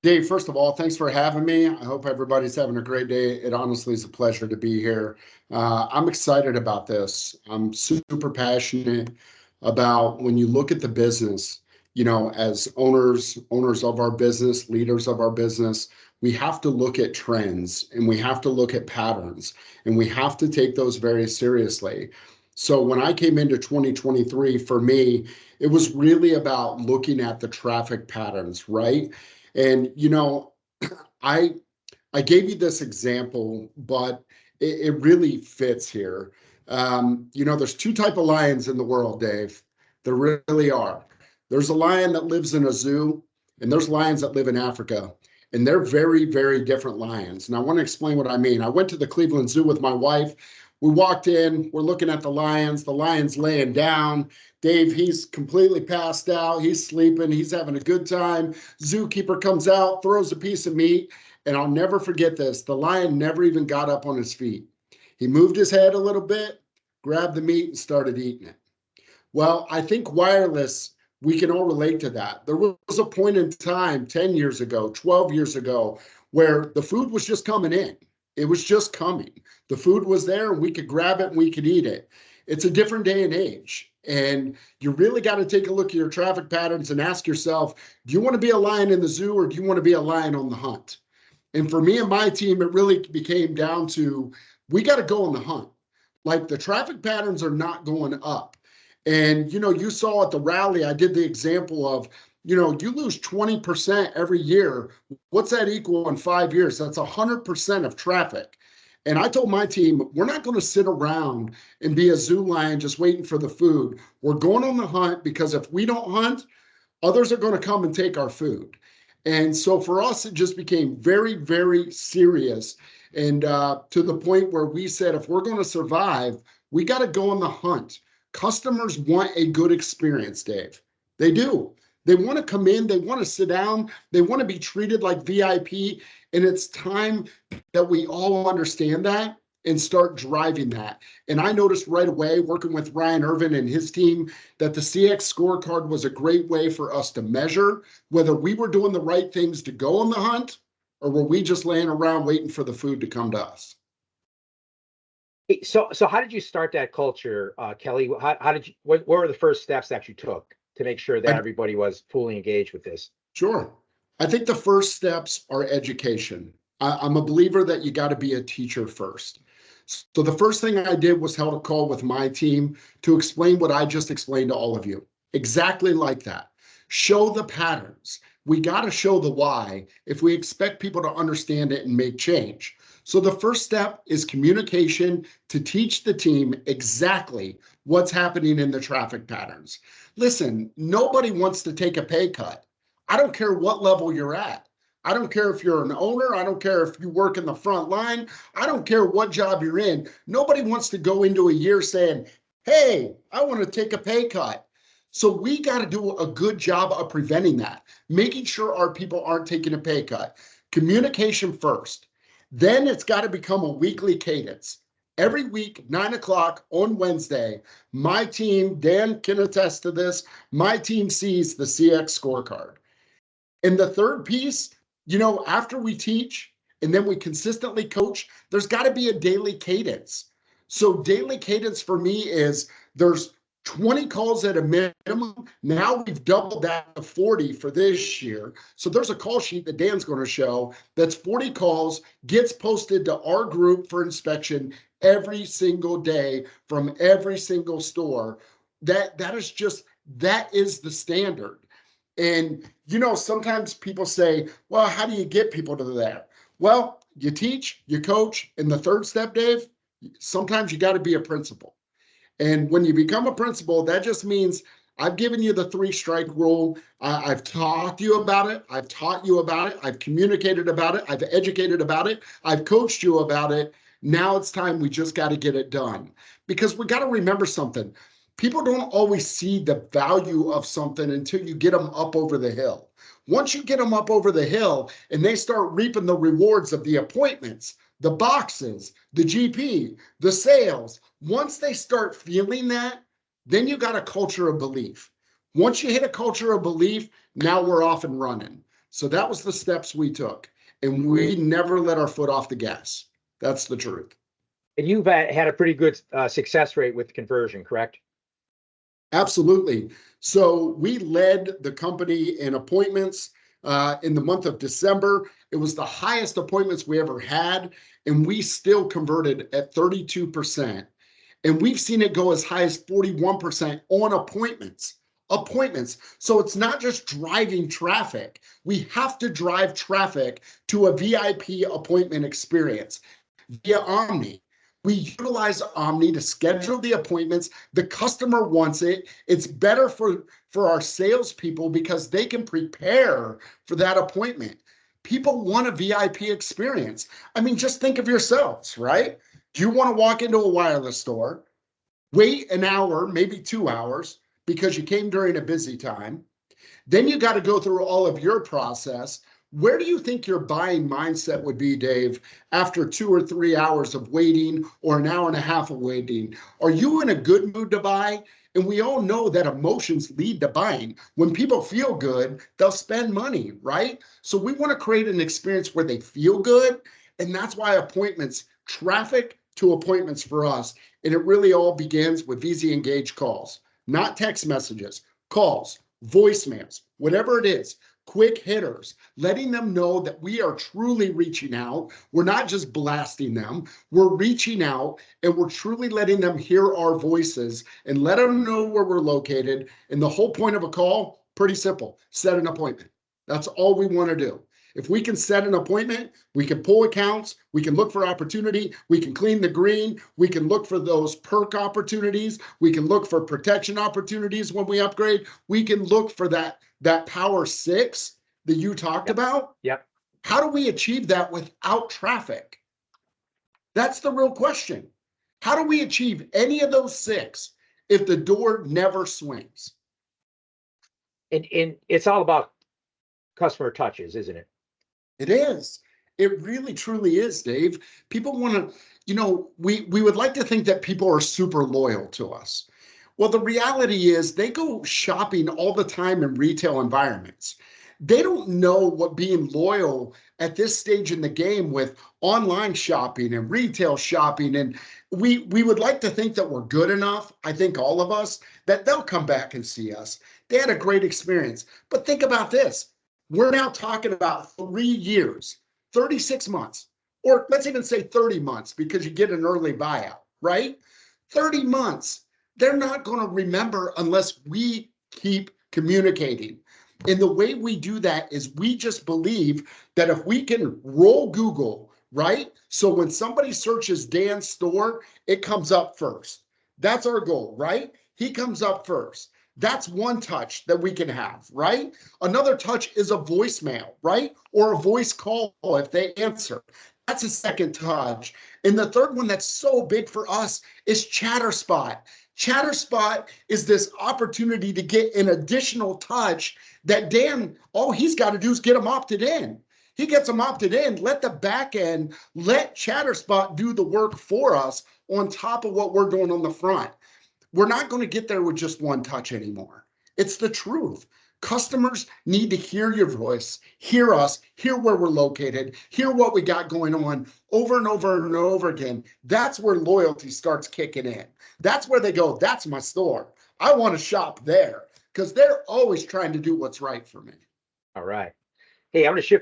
Dave, first of all, thanks for having me. I hope everybody's having a great day. It honestly is a pleasure to be here. I'm excited about this. I'm super passionate about when you look at the business, as owners of our business, leaders of our business, we have to look at trends and we have to look at patterns and we have to take those very seriously. So when I came into 2023, for me, it was really about looking at the traffic patterns, right? And I I gave you this example, but it really fits here. There's two type of lions in the world, Dave. There really are. There's a lion that lives in a zoo, and there's lions that live in Africa, and they're very, very different lions. And I want to explain what I mean. I went to the Cleveland Zoo with my wife. We walked in, we're looking at the lions. The lion's laying down. Dave, he's completely passed out. He's sleeping. He's having a good time. Zookeeper comes out, throws a piece of meat. And I'll never forget this. The lion never even got up on his feet. He moved his head a little bit, grabbed the meat, and started eating it. Well, I think wireless, we can all relate to that. There was a point in time 10 years ago, 12 years ago, where the food was just coming in. It was just coming. The food was there and we could grab it and we could eat it. It's a different day and age. And you really got to take a look at your traffic patterns and ask yourself, do you want to be a lion in the zoo or do you want to be a lion on the hunt? And for me and my team, it really became down to we got to go on the hunt. Like the traffic patterns are not going up. And, you saw at the rally, I did the example of, you lose 20% every year. What's that equal in 5 years? That's 100% of traffic. And I told my team, we're not going to sit around and be a zoo lion just waiting for the food. We're going on the hunt because if we don't hunt, others are going to come and take our food. And so for us, it just became very, very serious. And to the point where we said, if we're going to survive, we got to go on the hunt. Customers want a good experience, Dave. They do. They want to come in, they want to sit down, they want to be treated like VIP. And it's time that we all understand that and start driving that. And I noticed right away, working with Ryan Irvin and his team, that the CX scorecard was a great way for us to measure whether we were doing the right things to go on the hunt or were we just laying around waiting for the food to come to us. So how did you start that culture, Kelly? How did you? What were the first steps that you took to make sure that everybody was fully engaged with this? Sure. I think the first steps are education. I'm a believer that you got to be a teacher first. So the first thing I did was held a call with my team to explain what I just explained to all of you. Exactly like that. Show the patterns. We got to show the why if we expect people to understand it and make change. So the first step is communication to teach the team exactly what's happening in the traffic patterns. Listen, nobody wants to take a pay cut. I don't care what level you're at. I don't care if you're an owner. I don't care if you work in the front line. I don't care what job you're in. Nobody wants to go into a year saying, hey, I want to take a pay cut. So we got to do a good job of preventing that, making sure our people aren't taking a pay cut. Communication first. Then it's got to become a weekly cadence. Every week, 9 o'clock on Wednesday, my team, Dan can attest to this, my team sees the CX scorecard. And the third piece, after we teach and then we consistently coach, there's got to be a daily cadence. So daily cadence for me is there's 20 calls at a minimum. Now we've doubled that to 40 for this year. So there's a call sheet that Dan's going to show that's 40 calls, gets posted to our group for inspection every single day from every single store. That is the standard. And, sometimes people say, well, how do you get people to that? Well, you teach, you coach. And the third step, Dave, sometimes you got to be a principal. And when you become a principal, that just means I've given you the 3-strike rule. I've talked to you about it. I've taught you about it. I've communicated about it. I've educated about it. I've coached you about it. Now it's time we just got to get it done. Because we got to remember something. People don't always see the value of something until you get them up over the hill. Once you get them up over the hill and they start reaping the rewards of the appointments, the boxes, the GP, the sales, once they start feeling that, then you got a culture of belief. Once you hit a culture of belief, now we're off and running. So that was the steps we took. And we never let our foot off the gas. That's the truth. And you've had a pretty good success rate with conversion, correct? Absolutely. So we led the company in appointments in the month of December. It was the highest appointments we ever had, and we still converted at 32%. And we've seen it go as high as 41% on appointments. Appointments. So it's not just driving traffic. We have to drive traffic to a VIP appointment experience via Omni. We utilize Omni to schedule the appointments. The customer wants it. It's better for our salespeople because they can prepare for that appointment. People want a VIP experience. I mean, just think of yourselves, right? Do you want to walk into a wireless store, wait an hour, maybe 2 hours, because you came during a busy time? Then you got to go through all of your process. Where do you think your buying mindset would be, Dave, after 2 or 3 hours of waiting or an hour and a half of waiting? Are you in a good mood to buy? And we all know that emotions lead to buying. When people feel good, they'll spend money, right? So we want to create an experience where they feel good. And that's why appointments, traffic to appointments for us. And it really all begins with VZ Engage calls, not text messages, calls, voicemails, whatever it is. Quick hitters, letting them know that we are truly reaching out. We're not just blasting them. We're reaching out and we're truly letting them hear our voices and let them know where we're located. And the whole point of a call, pretty simple, set an appointment. That's all we want to do. If we can set an appointment, we can pull accounts, we can look for opportunity, we can clean the green, we can look for those perk opportunities, we can look for protection opportunities when we upgrade, we can look for that power 6 that you talked about. Yep. How do we achieve that without traffic? That's the real question. How do we achieve any of those 6 if the door never swings? And it's all about customer touches, isn't it? It is. It really, truly is, Dave. People want to, we would like to think that people are super loyal to us. Well, the reality is they go shopping all the time in retail environments. They don't know what being loyal at this stage in the game with online shopping and retail shopping. And we would like to think that we're good enough, I think all of us, that they'll come back and see us. They had a great experience. But think about this. We're now talking about 3 years, 36 months, or let's even say 30 months because you get an early buyout, right? 30 months. They're not going to remember unless we keep communicating. And the way we do that is we just believe that if we can roll Google, right? So when somebody searches Dan's store, it comes up first. That's our goal, right? He comes up first. That's one touch that we can have, right? Another touch is a voicemail, right? Or a voice call if they answer. That's a second touch. And the third one that's so big for us is ChatterSpot. ChatterSpot is this opportunity to get an additional touch that Dan, all he's got to do is get them opted in. He gets them opted in, let the back end, let ChatterSpot do the work for us on top of what we're doing on the front. We're not going to get there with just one touch anymore. It's the truth. Customers need to hear your voice, hear us, hear where we're located, hear what we got going on over and over and over again. That's where loyalty starts kicking in. That's where they go, that's my store. I want to shop there because they're always trying to do what's right for me. All right. Hey, I'm going to shift